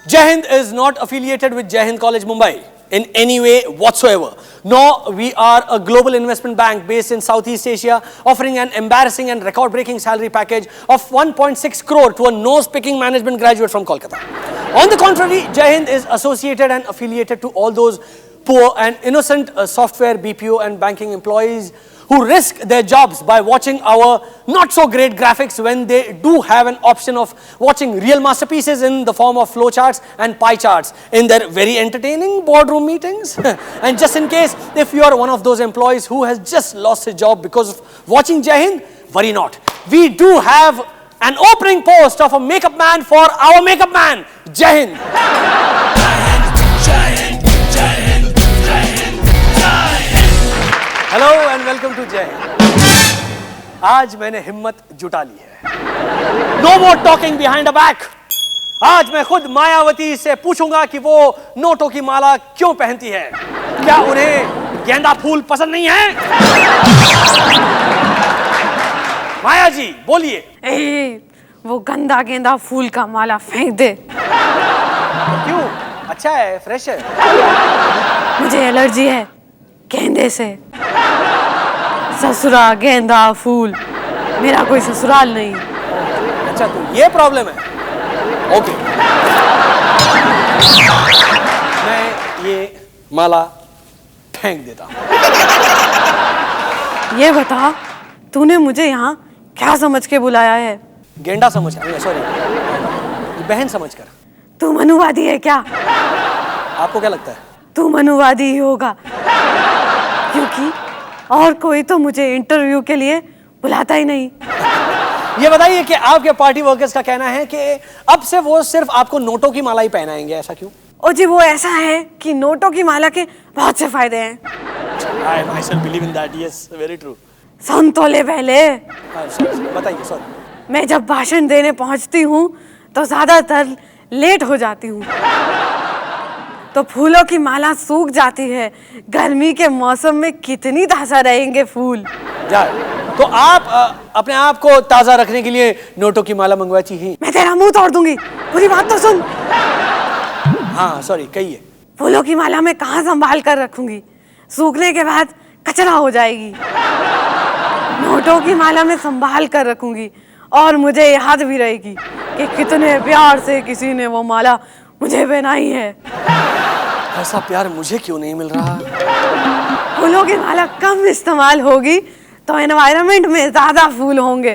Jai Hind is not affiliated with Jai Hind College, Mumbai in any way whatsoever. Nor we are a global investment bank based in Southeast Asia offering an embarrassing and record-breaking salary package of 1.6 crore to a nose-picking management graduate from Kolkata. On the contrary, Jai Hind is associated and affiliated to all those poor and innocent software, BPO and banking employees who risk their jobs by watching our not so great graphics when they do have an option of watching real masterpieces in the form of flowcharts and pie charts in their very entertaining boardroom meetings. And just in case, if you are one of those employees who has just lost his job because of watching Jai Hind, worry not. We do have an opening post of a makeup man for our makeup man, Jai Hind. Hello and welcome to Jai Hind. आज मैंने हिम्मत जुटा ली है। No more talking behind a back. आज मैं खुद मायावती से पूछूंगा कि वो नोटों की माला क्यों पहनती है। क्या उन्हें गेंदा फूल पसंद नहीं है? माया जी बोलिए। वो गंदा गेंदा फूल का माला फेंक दे। क्यों? अच्छा है, फ्रेश है। मुझे एलर्जी है गेंदे से। ससुरा गेंदा फूल, मेरा कोई ससुराल नहीं। अच्छा तो ये प्रॉब्लम है। ओके, मैं ये माला फेंक देता हूँ। ये बता, तूने मुझे यहाँ क्या समझ के बुलाया है? गेंडा समझ कर, सॉरी बहन समझ कर। तू मनुवादी है क्या? आपको क्या लगता है? तू मनुवादी ही होगा, क्योंकि और कोई तो मुझे इंटरव्यू के लिए बुलाता ही नहीं। ये बताइए कि आपके पार्टी वर्कर्स का कहना है कि अब से वो सिर्फ आपको नोटों की माला ही पहनाएंगे, ऐसा क्यों? ओ जी, वो ऐसा है कि नोटों की माला के बहुत से फायदे हैं। I myself believe in that, yes, very true. सुन तो ले पहले। बताइए, सॉरी। मैं जब भाषण देने पहुंचती हूँ तो ज्यादातर लेट हो जाती हूँ, तो फूलों की माला सूख जाती है। गर्मी के मौसम में कितनी ताजा रहेंगे फूल। तो आप अपने आप को ताजा रखने के लिए नोटों की माला मंगवाती हैं। मैं तेरा मुंह तोड़ दूंगी, पूरी बात तो सुन। हाँ सॉरी, कहिए। फूलों की माला मैं कहाँ संभाल कर रखूंगी? सूखने के बाद कचरा हो जाएगी। नोटों की माला मैं संभाल कर रखूंगी और मुझे याद भी रहेगी कि कितने प्यार से किसी ने वो माला मुझे पहनाई है। ऐसा प्यार मुझे क्यों नहीं मिल रहा? फूलों की माला कम इस्तेमाल होगी तो एनवायरनमेंट में ज्यादा फूल होंगे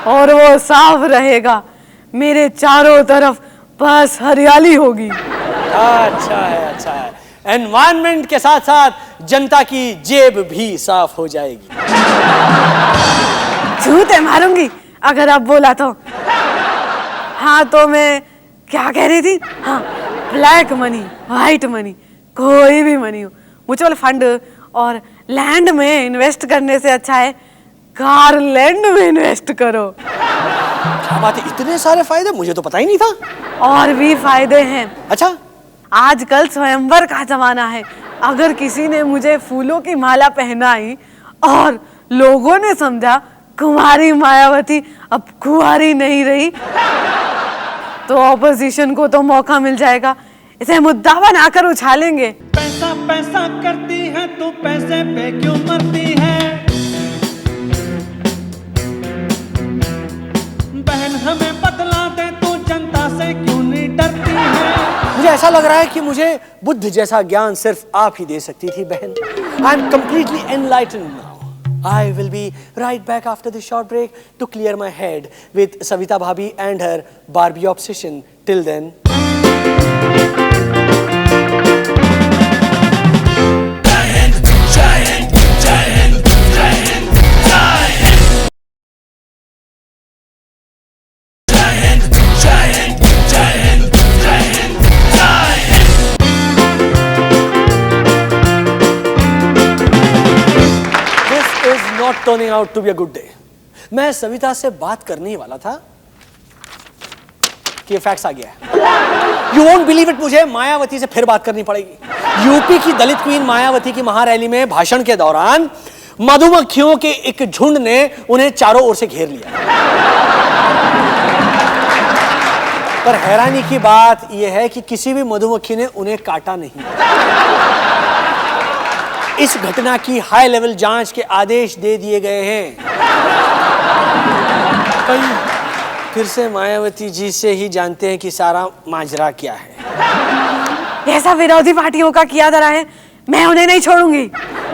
और वो साफ रहेगा। मेरे चारों तरफ बस हरियाली होगी। अच्छा है, अच्छा है। एनवायरनमेंट के साथ साथ जनता की जेब भी साफ हो जाएगी। झूठे मारूंगी अगर आप बोला तो। हाँ तो मैं क्या कह रही थी? हाँ, ब्लैक मनी, व्हाइट मनी, कोई भी मनी हो, म्यूचुअल फंड और लैंड में इन्वेस्ट करने से अच्छा है कार लैंड में इन्वेस्ट करो। क्या बात है, इतने सारे फायदे, मुझे तो पता ही नहीं था। और भी फायदे हैं। अच्छा, आजकल स्वयंवर का जमाना है। अगर किसी ने मुझे फूलों की माला पहनाई और लोगों ने समझा कुमारी मायावती अब कुंवारी नहीं रही, तो ऑपोजिशन को तो मौका मिल जाएगा। इसे मुद्दा बनाकर उछालेंगे। पैसा पैसा करती है तू, पैसे पे क्यों मरती है? बहन हमें बतला दे, तू जनता से क्यों नहीं डरती है? मुझे ऐसा लग रहा है कि मुझे बुद्ध जैसा ज्ञान सिर्फ आप ही दे सकती थी बहन। I am completely enlightened now. I will be right back after this short break to clear my head with Savita Bhabhi and her Barbie obsession. Till then. Turning out to be a good day. मैं सविता से बात करने ही वाला था कि fax आ गया है। You won't believe it, मुझे मायावती से फिर बात करनी पड़ेगी। यूपी की दलित क्वीन मायावती की महारैली में भाषण के दौरान मधुमक्खियों के एक झुंड ने उन्हें चारों ओर से घेर लिया। पर हैरानी की बात यह है कि किसी भी मधुमक्खी ने उन्हें काटा नहीं। इस घटना की हाई लेवल जांच के आदेश दे दिए गए हैं। फिर से मायावती जी से ही जानते हैं कि सारा माजरा क्या है। ऐसा विरोधी पार्टियों का किया धरा है, मैं उन्हें नहीं छोड़ूंगी।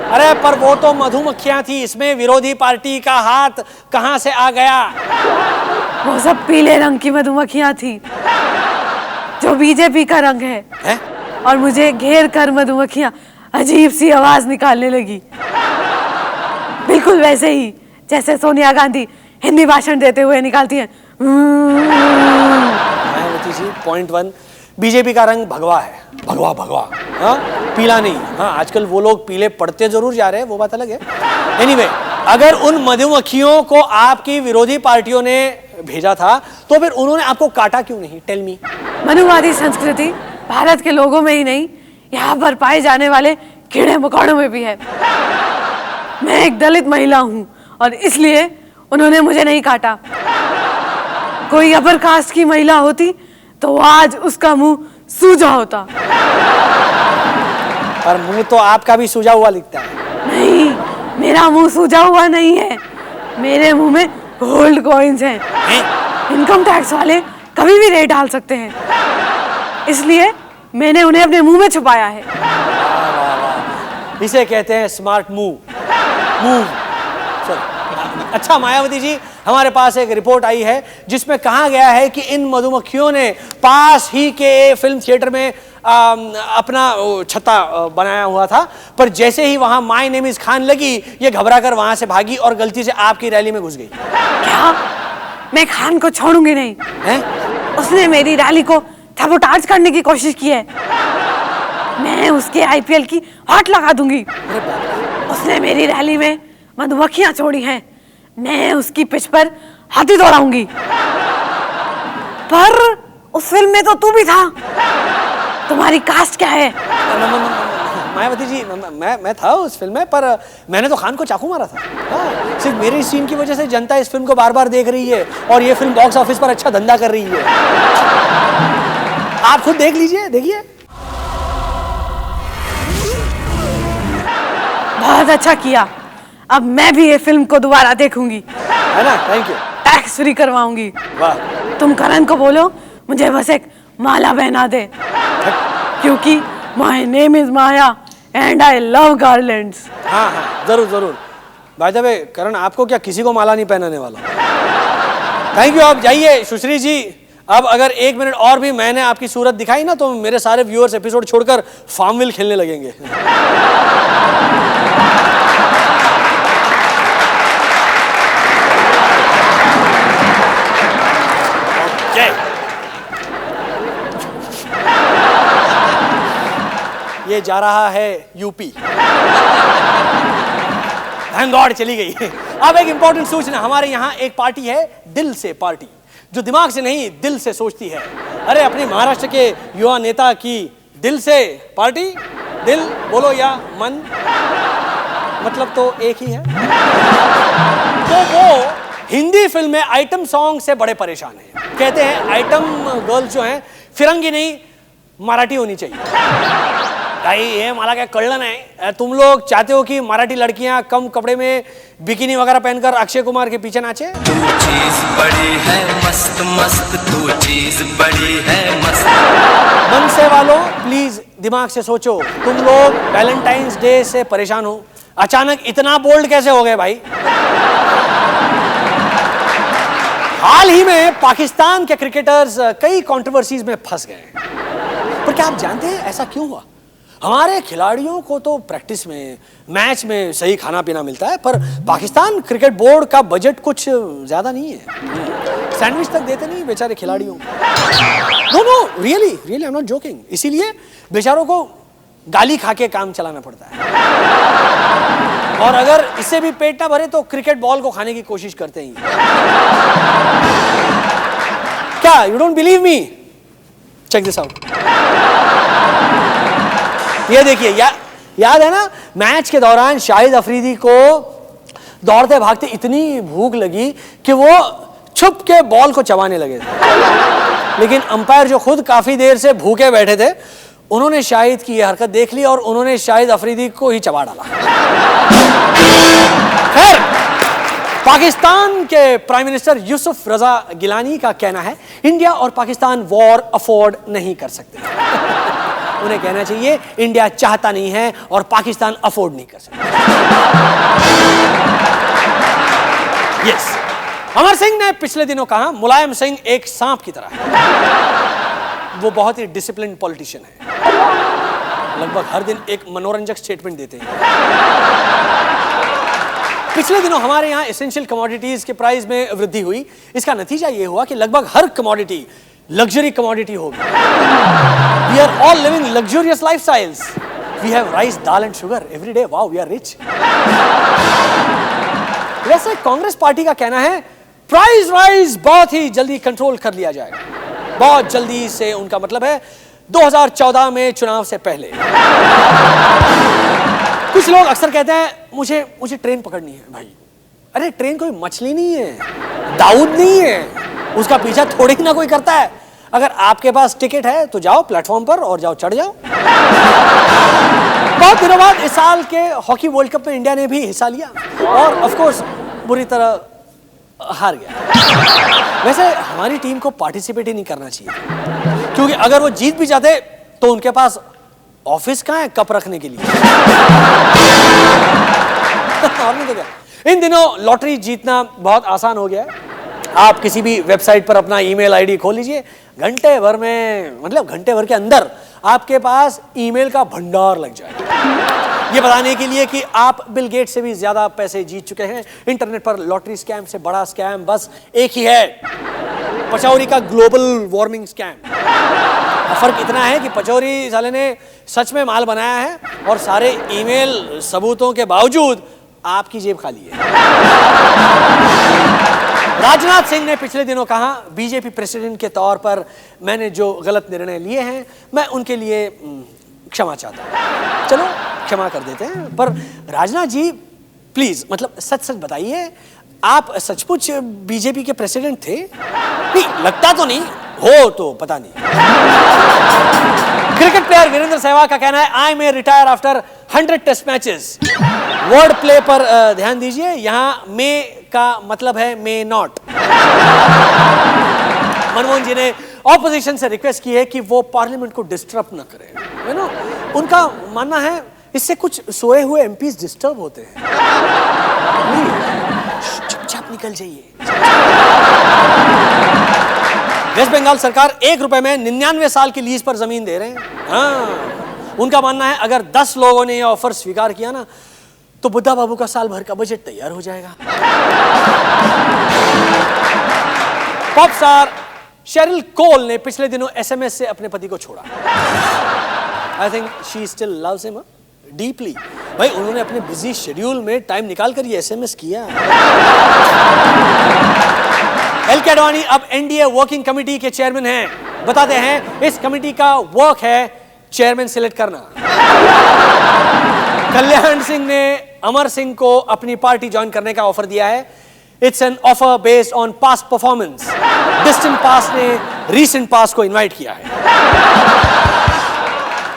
अरे पर वो तो मधुमक्खियां थी, इसमें विरोधी पार्टी का हाथ कहां से आ गया? वो सब पीले रंग की मधुमक्खियां थी, जो बीजेपी का रंग है? और मुझे घेर कर मधुमक्खियां अजीब सी आवाज निकालने लगी, बिल्कुल वैसे ही जैसे सोनिया गांधी हिंदी भाषण देते हुए निकालती हैं। मायावती जी, पॉइंट 1, बीजेपी का रंग भगवा है। भगवा भगवा, हाँ, पीला नहीं। हाँ, आजकल वो लोग पीले पड़ते जरूर जा रहे हैं, वो बात अलग है। एनीवे, अगर उन मधुमक्खियों को आपकी विरोधी पार्टियों ने भेजा था तो फिर उन्होंने आपको काटा क्यों नहीं? Tell me. मनुवादी संस्कृति भारत के लोगों में ही नहीं, यहाँ पर पाए जाने वाले कीड़े मकोड़ों में भी है। मैं एक दलित महिला हूँ और इसलिए उन्होंने मुझे नहीं काटा। कोई अपर कास्ट की महिला होती तो आज उसका मुंह सूजा होता। पर मुंह तो आपका भी सूजा हुआ लिखता है। नहीं, मेरा मुंह सूजा हुआ नहीं है, मेरे मुंह में गोल्ड कॉइन्स हैं। इनकम टैक्स वाले कभी भी रेट डाल सकते हैं, इसलिए मैंने उन्हें अपने मुंह में छुपाया है। इसे कहते हैं स्मार्ट मूव। अच्छा मायावती जी, हमारे पास एक रिपोर्ट आई है जिसमें कहा गया है कि इन मधुमक्खियों ने पास ही के फिल्म थिएटर में अपना छत्ता बनाया हुआ था, पर जैसे ही वहां माय नेम इज खान लगी, ये घबराकर वहां से भागी और गलती से आपकी रैली में घुस गई। क्या? मैं खान को छोड़ूंगी नहीं है? उसने मेरी रैली को सबोटाज करने की कोशिश की है। मैं उसके आईपीएल की हॉट लगा दूंगी। उसने मेरी रैली में मधुमक्खियां छोड़ी हैं, मैं उसकी पिच पर हाथी दौड़ाऊंगी। पर उस फिल्म में तो तू भी था, तुम्हारी कास्ट क्या है? मायावती जी, मैं था उस फिल्म में, पर मैंने तो खान को चाकू मारा था। हाँ, सिर्फ मेरे सीन की वजह से जनता इस फिल्म को बार बार देख रही है और ये फिल्म बॉक्स ऑफिस पर अच्छा धंधा कर रही है। आप खुद देख लीजिए, देखिए। बहुत अच्छा किया, अब मैं भी ये फिल्म को दोबारा देखूंगी, है ना? Thank you. टैक्स फ्री करवाऊंगी। वाह। तुम करण को बोलो मुझे बस एक माला पहना दे, क्योंकि my name is Maya and I love garlands. हाँ हाँ, जरूर जरूर। बाय द वे करण, आपको क्या किसी को माला नहीं पहनाने वाला? Thank you. आप जाइए सुश्री जी। अब अगर 1 मिनट और भी मैंने आपकी सूरत दिखाई ना, तो मेरे सारे व्यूअर्स एपिसोड छोड़कर फार्मविल खेलने लगेंगे। ये जा रहा है यूपी। थैंक गॉड चली गई। अब एक इंपॉर्टेंट सूचना, हमारे यहाँ एक पार्टी है, दिल से पार्टी, जो दिमाग से नहीं दिल से सोचती है। अरे अपने महाराष्ट्र के युवा नेता की दिल से पार्टी, दिल बोलो या मन, मतलब तो एक ही है। तो वो हिंदी फिल्म में आइटम सॉन्ग से बड़े परेशान हैं। कहते हैं आइटम गर्ल्स जो हैं फिरंगी नहीं मराठी होनी चाहिए। भाई ये मला क्या कळलं नहीं, तुम लोग चाहते हो कि मराठी लड़कियां कम कपड़े में बिकिनी वगैरह पहनकर अक्षय कुमार के पीछे नाचे? तू चीज बड़ी है मस्त मस्त, तू चीज बड़ी है मस्त। मन से वालों प्लीज दिमाग से सोचो। तुम लोग वैलेंटाइंस डे से परेशान हो, अचानक इतना बोल्ड कैसे हो गए भाई? हाल ही में पाकिस्तान के क्रिकेटर्स कई कंट्रोवर्सीज में फंस गए, पर क्या आप जानते हैं ऐसा क्यों हुआ? हमारे खिलाड़ियों को तो प्रैक्टिस में, मैच में सही खाना पीना मिलता है, पर पाकिस्तान क्रिकेट बोर्ड का बजट कुछ ज्यादा नहीं है। सैंडविच तक देते नहीं बेचारे खिलाड़ियों को। No really I am not joking. इसीलिए बेचारों को गाली खा के काम चलाना पड़ता है, और अगर इससे भी पेट ना भरे तो क्रिकेट बॉल को खाने की कोशिश करते हैं। क्या you don't believe me? Check this out. ये देखिए, याद है ना, मैच के दौरान शाहिद अफरीदी को दौड़ते भागते इतनी भूख लगी कि वो छुप के बॉल को चबाने लगे थे। लेकिन अंपायर जो खुद काफी देर से भूखे बैठे थे, उन्होंने शाहिद की यह हरकत देख ली और उन्होंने शाहिद अफरीदी को ही चबा डाला। खैर, पाकिस्तान के प्राइम मिनिस्टर यूसुफ रजा गिलानी का कहना है इंडिया और पाकिस्तान वॉर अफोर्ड नहीं कर सकते। उन्हें कहना चाहिए इंडिया चाहता नहीं है और पाकिस्तान अफोर्ड नहीं कर सकता। यस, अमर सिंह ने पिछले दिनों कहा मुलायम सिंह एक सांप की तरह है। वो बहुत ही डिसिप्लिन पॉलिटिशियन है, लगभग हर दिन एक मनोरंजक स्टेटमेंट देते हैं। पिछले दिनों हमारे यहां एसेंशियल कमोडिटीज के प्राइस में वृद्धि हुई। इसका नतीजा यह हुआ कि लगभग हर कमोडिटी लग्जरी कमोडिटी हो गई। We are all living luxurious lifestyles. We have rice, dal and sugar every day. Wow, we are rich. वैसे कांग्रेस पार्टी का कहना है प्राइस राइज बहुत ही जल्दी कंट्रोल कर लिया जाएगा। बहुत जल्दी से उनका मतलब है 2014 में चुनाव से पहले। कुछ लोग अक्सर कहते हैं मुझे ट्रेन पकड़नी है। भाई, अरे ट्रेन कोई मछली नहीं है, दाऊद नहीं है, उसका पीछा थोड़ी ही ना कोई करता है। अगर आपके पास टिकट है तो जाओ प्लेटफॉर्म पर और जाओ, चढ़ जाओ। बहुत दिनों बाद इस साल के हॉकी वर्ल्ड कप में इंडिया ने भी हिस्सा लिया और ऑफ कोर्स बुरी तरह हार गया। वैसे हमारी टीम को पार्टिसिपेट ही नहीं करना चाहिए, क्योंकि अगर वो जीत भी जाते तो उनके पास ऑफिस कहां है कप रखने के लिए। और नहीं तो क्या, इन दिनों लॉटरी जीतना बहुत आसान हो गया है। आप किसी भी वेबसाइट पर अपना ईमेल आईडी खोल लीजिए, घंटे भर में, मतलब घंटे भर के अंदर आपके पास ईमेल का भंडार लग जाएगा। ये बताने के लिए कि आप बिल गेट्स से भी ज्यादा पैसे जीत चुके हैं। इंटरनेट पर लॉटरी स्कैम से बड़ा स्कैम बस एक ही है, पचौरी का ग्लोबल वार्मिंग स्कैम। फर्क इतना है कि पचौरी साले ने सच में माल बनाया है और सारे ईमेल सबूतों के बावजूद आपकी जेब खाली है। राजनाथ सिंह ने पिछले दिनों कहा बीजेपी प्रेसिडेंट के तौर पर मैंने जो गलत निर्णय लिए हैं मैं उनके लिए क्षमा चाहता हूं। चलो क्षमा कर देते हैं, पर राजनाथ जी प्लीज मतलब सच सच बताइए, आप सचमुच बीजेपी के प्रेसिडेंट थे? नहीं, लगता तो नहीं हो, तो पता नहीं। क्रिकेट प्लेयर वीरेंद्र सहवाग का कहना है I may retire after 100 test matches. Word play पर ध्यान दीजिए, यहां मे का मतलब है मे नॉट। मनमोहन जी ने ऑपोजिशन से रिक्वेस्ट की है कि वो पार्लियामेंट को डिस्टर्ब न करें। यू नो, उनका मानना है इससे कुछ सोए हुए एमपीज डिस्टर्ब होते हैं। चुपचाप निकल जाइए। वेस्ट बंगाल सरकार 1 रुपए में 99 साल की लीज पर जमीन दे रहे हैं। हाँ, उनका मानना है अगर 10 लोगों ने यह ऑफर स्वीकार किया ना तो बुद्धा बाबू का साल भर का बजट तैयार हो जाएगा। पॉप स्टार शेरिल कोल ने पिछले दिनों एसएमएस से अपने पति को छोड़ा। I think she still loves him deeply. भाई, उन्होंने अपने बिजी शेड्यूल में टाइम निकाल कर ये एसएमएस किया। एल.के. अडवाणी अब एनडीए वर्किंग कमेटी के चेयरमैन हैं। बताते हैं इस कमेटी का वर्क है चेयरमैन सिलेक्ट करना। कल्याण सिंह ने अमर सिंह को अपनी पार्टी ज्वाइन करने का ऑफर दिया है। It's an offer based on past performance. Distant past ने रीसेंट पास्ट को इनवाइट किया है।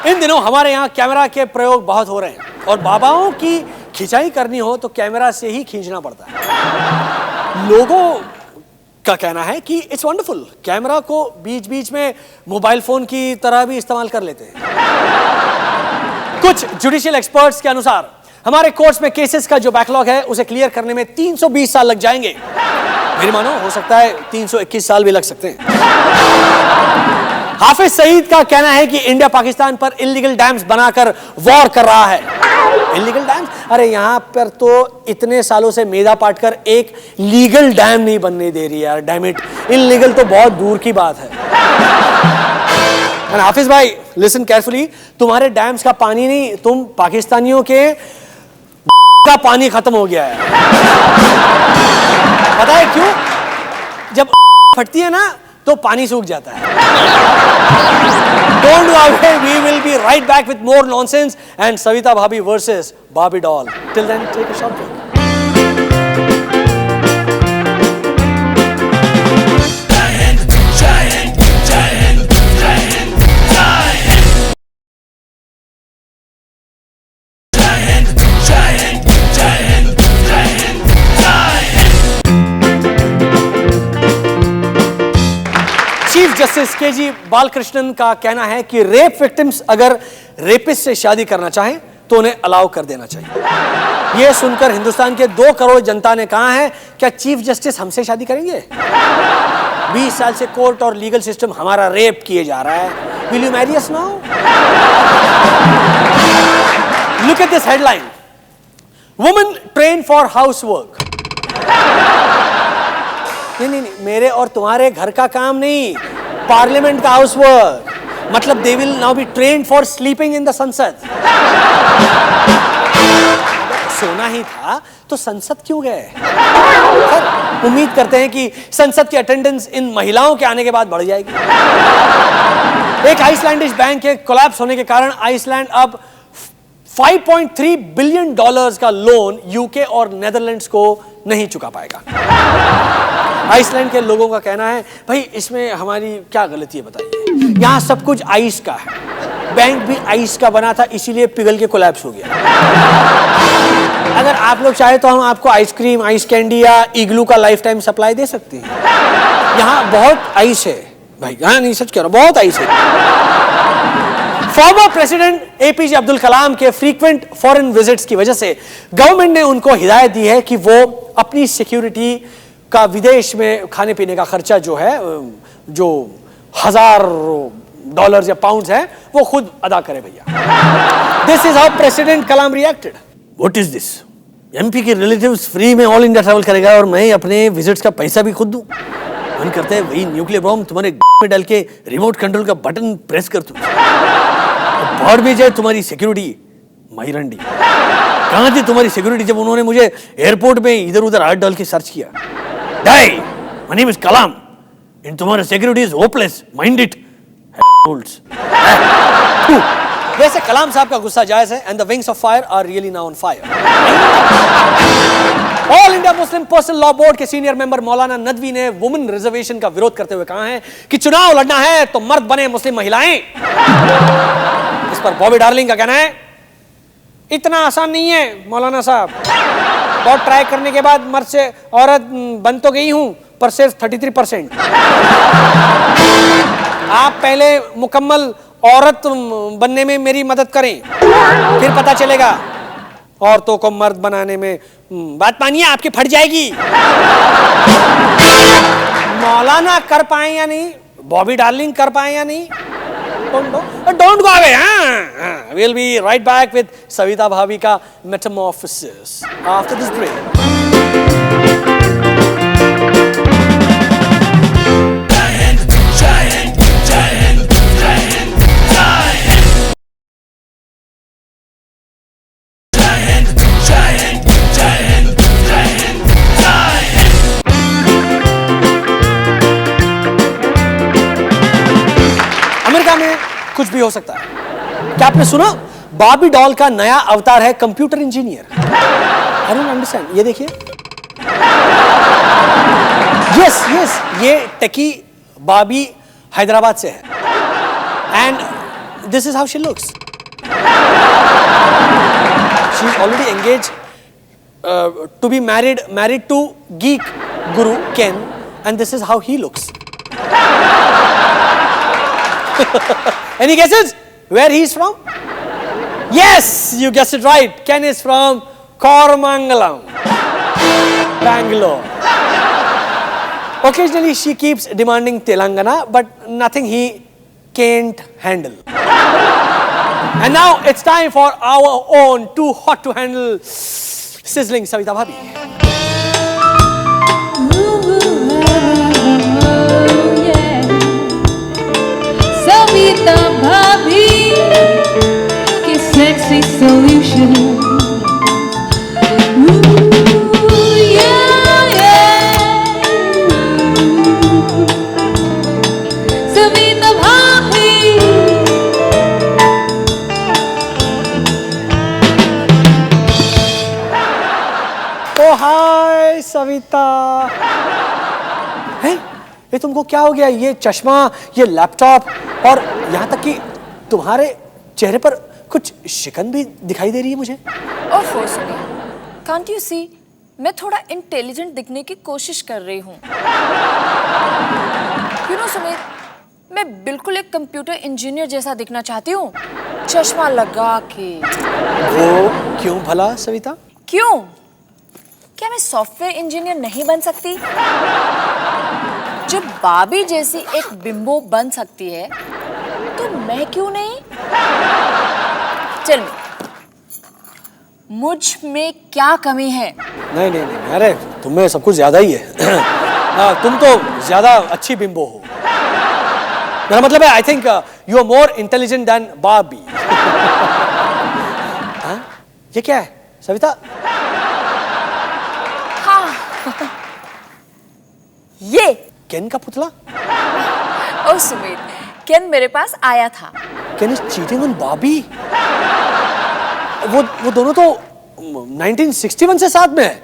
इन दिनों हमारे यहां कैमरा के प्रयोग बहुत हो रहे हैं और बाबाओं की खिंचाई करनी हो तो कैमरा से ही खींचना पड़ता है। लोगों का कहना है कि इट्स वंडरफुल, कैमरा को बीच बीच में मोबाइल फोन की तरह भी इस्तेमाल कर लेते हैं। कुछ जुडिशियल एक्सपर्ट्स के अनुसार हमारे कोर्ट्स में केसेस का जो बैकलॉग है उसे क्लियर करने में 320 साल लग जाएंगे। मेरी मानो, हो सकता है 321 साल भी लग सकते हैं। हाफिज सईद का कहना है कि इंडिया पाकिस्तान पर इलीगल डैम्स बनाकर वॉर कर रहा है। Illegal dams? अरे यहां पर तो इतने सालों से मेधा पाटकर एक लीगल डैम नहीं बनने दे रही यार, डैम इट। इलीगल तो बहुत दूर की बात है। हाफिज भाई, लिसन केयरफुली, तुम्हारे डैम्स का पानी नहीं, तुम पाकिस्तानियों के का पानी खत्म हो गया है। पता है क्यों? जब फटती है ना तो पानी सूख जाता है। Don't worry, we will be right back with more nonsense and Savita Bhabhi versus Barbie doll. Till then, take a short break. Giant, giant, giant. Justice KG Balakrishnan का कहना है कि रेप विक्टिम्स अगर रेपिस्ट से शादी करना चाहें तो उन्हें अलाउ कर देना चाहिए। यह सुनकर हिंदुस्तान के 2 करोड़ जनता ने कहा है, क्या चीफ जस्टिस हमसे शादी करेंगे? 20 साल से कोर्ट और लीगल सिस्टम हमारा रेप किए जा रहा है। Will you Mary us now? Look at this headline, women train for house work. नहीं, मेरे और तुम्हारे घर का काम नहीं, पार्लियामेंट का हाउस वर्क। मतलब they will now be trained for sleeping in the Sansad. सोना ही था तो संसद क्यों गए? उम्मीद करते हैं कि संसद की अटेंडेंस इन महिलाओं के आने के बाद बढ़ जाएगी। एक आइसलैंडिश बैंक के कोलैप्स होने के कारण आइसलैंड अब $5.3 बिलियन का लोन यूके और नेदरलैंड्स को नहीं चुका पाएगा। आइसलैंड के लोगों का कहना है, भाई इसमें हमारी क्या गलती है बताइए, यहां सब कुछ आइस का है, बैंक भी आइस का बना था इसीलिए पिघल के कोलैप्स हो गया। अगर आप लोग चाहे तो हम आपको आइसक्रीम, आइस कैंडी या इग्लू का लाइफ टाइम सप्लाई दे सकते हैं। यहाँ बहुत आइस है भाई, हाँ नहीं सच कह रहा हूं, बहुत आइस है। Former president APJ Abdul Kalam के फ्रीक्वेंट फॉरेन विजिट्स की वजह से गवर्नमेंट ने उनको हिदायत दी है कि वो अपनी सिक्योरिटी का विदेश में खाने पीने का खर्चा जो है, जो $1000 या पाउंड्स है, वो खुद अदा करे भैया। This is how president Kalam reacted. What is this? MP के रिलेटिव्स फ्री में ऑल इंडिया ट्रैवल करेगा और मैं अपने विजिट्स का पैसा भी खुद दूं? मन करता है वही न्यूक्लियर बॉम्ब तुम्हारे में डाल के रिमोट कंट्रोल का बटन प्रेस कर दूं, बढ़ भी जाए तुम्हारी सिक्योरिटी। माइरंडी कहां थी तुम्हारी सिक्योरिटी जब उन्होंने मुझे एयरपोर्ट में इधर उधर हाथ डाल के सर्च किया? Die, my name is Kalam and तुम्हारा security is hopeless, mind it. वैसे कलाम साहब का गुस्सा जायज है and the wings of fire are really now on fire. All India Muslim personal law board के सीनियर मेंबर मौलाना नदवी ने वुमेन रिजर्वेशन का विरोध करते हुए कहा है कि चुनाव लड़ना है तो मर्द बने मुस्लिम महिलाएं। इस पर बॉबी डार्लिंग का कहना है, इतना आसान नहीं है मौलाना साहब, बहुत ट्राई करने के बाद मर्द से औरत बन तो गई हूं पर सिर्फ 33%। आप पहले मुकम्मल औरत बनने में मेरी मदद करें, फिर पता चलेगा औरतों को मर्द बनाने में। बात मानिए आपकी फट जाएगी। मौलाना कर पाए या नहीं, बॉबी डार्लिंग कर पाए या नहीं, don't go away. We'll be right back with Savita भाभी का Metamorphosis after this break. America में कुछ भी हो सकता है। क्या आपने सुना? बार्बी डॉल का नया अवतार है computer engineer. I don't understand. ये देखिए, यस ये टेकी बार्बी हैदराबाद से है and this is how she looks. She is already engage to be married to geek guru Ken and this is how he looks. Any guesses where he is from? Yes, you guessed it right. Ken is from Koromangalam, Bangalore. Occasionally she keeps demanding Telangana, but nothing he can't handle. And now it's time for our own too hot to handle sizzling Savita Bhabhi. Savita Bhabhi ki sexy solution. Ooh, yeah. Savita Bhabhi. Oh hi Savita. Hey, ये तुमको क्या हो गया? ये चश्मा, ये laptop और यहाँ तक कि तुम्हारे चेहरे पर कुछ शिकन भी दिखाई दे रही है मुझे। ओफो सुमीर, कांट यू सी, मैं थोड़ा इंटेलिजेंट दिखने की कोशिश कर रही हूँ। यू नो सुमीर, मैं बिल्कुल एक कंप्यूटर इंजीनियर जैसा दिखना चाहती हूँ, चश्मा लगा के। वो क्यों भला सविता? क्यों? क्या मैं सॉफ्टवेयर इंजीनियर नहीं बन सकती? जब बाबी जैसी एक बिंबो बन सकती है, तो मैं क्यों नहीं? चल, मुझ में क्या कमी है? नहीं नहीं नहीं, अरे तुम में सब कुछ ज्यादा ही है। तुम तो ज्यादा अच्छी बिंबो हो। मेरा मतलब है, I think you are more intelligent than Barbie. ये क्या है सविता? हाँ, ये केन का पुतला? ओ सुमित, केन मेरे पास आया था। केन इज चीटिंग ऑन बार्बी? वो दोनों तो 1961 से साथ में है।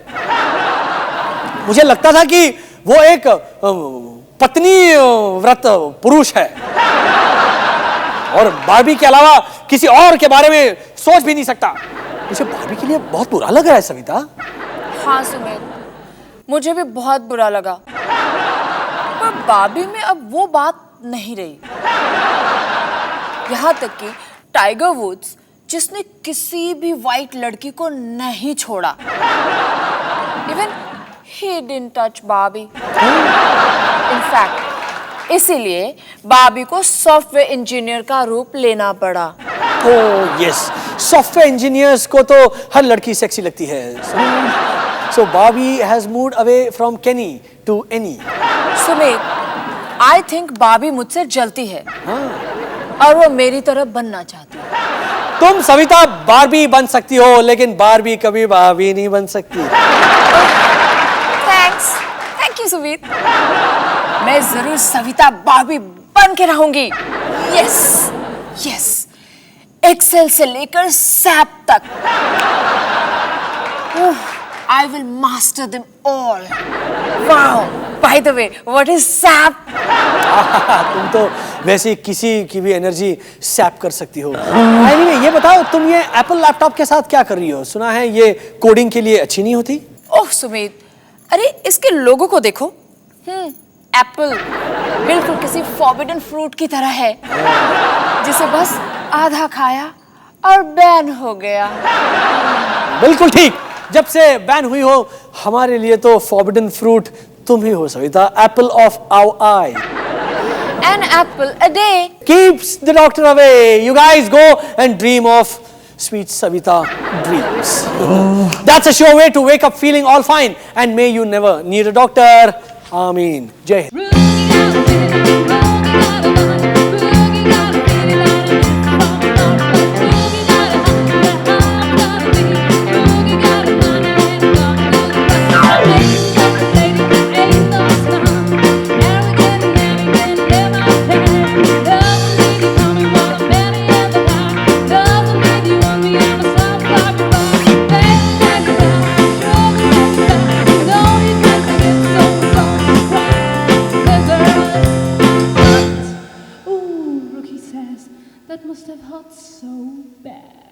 मुझे लगता था कि वो एक पत्नी व्रत पुरुष है और बार्बी के अलावा किसी और के बारे में सोच भी नहीं सकता। मुझे बार्बी के लिए बहुत बुरा लग रहा है सविता। हाँ सुमित, मुझे भी बहुत बुरा लगा, पर बार्बी में अब वो बात नहीं रही। यहाँ तक कि टाइगर वुड्स, जिसने किसी भी वाइट लड़की को नहीं छोड़ा, even he didn't touch Barbie. In fact, इसीलिए बार्बी को सॉफ्टवेयर इंजीनियर का रूप लेना पड़ा। ओह यस, सॉफ्टवेयर इंजीनियर्स को तो हर लड़की सेक्सी लगती है। So Barbie has moved away from Kenny to Annie. Sumit, I think Barbie मुझसे जलती है और वो मेरी तरह बनना चाहती है। तुम सविता बार्बी बन सकती हो, लेकिन बार्बी कभी बार्बी नहीं बन सकती। Thank you Sumit. मैं जरूर सविता बार्बी बन के रहूंगी। यस यस, एक्सेल से लेकर सैप तक। I will master them all. Wow. By the way, what is SAP? तुम तो वैसे किसी की भी एनर्जी सैप कर सकती हो। Anyway, ये बताओ, तुम ये एप्पल लैपटॉप के साथ क्या कर रही हो? सुना है ये कोडिंग के लिए अच्छी नहीं होती। ओह सुमित, अरे इसके लोगो को देखो। एप्पल बिल्कुल किसी फॉरबिडन फ्रूट की तरह है, जिसे बस आधा खाया और बैन हो गया। बिल्कुल ठीक, जब से बैन हुई हो हमारे लिए तो फॉरबिडन फ्रूट तुम ही हो Savita, apple of our eye. An apple a day keeps the doctor away. You guys go and dream of sweet Savita dreams. That's a sure way to wake up feeling all fine, and may you never need a doctor. Ameen. Jai Hind. That must have hurt so bad.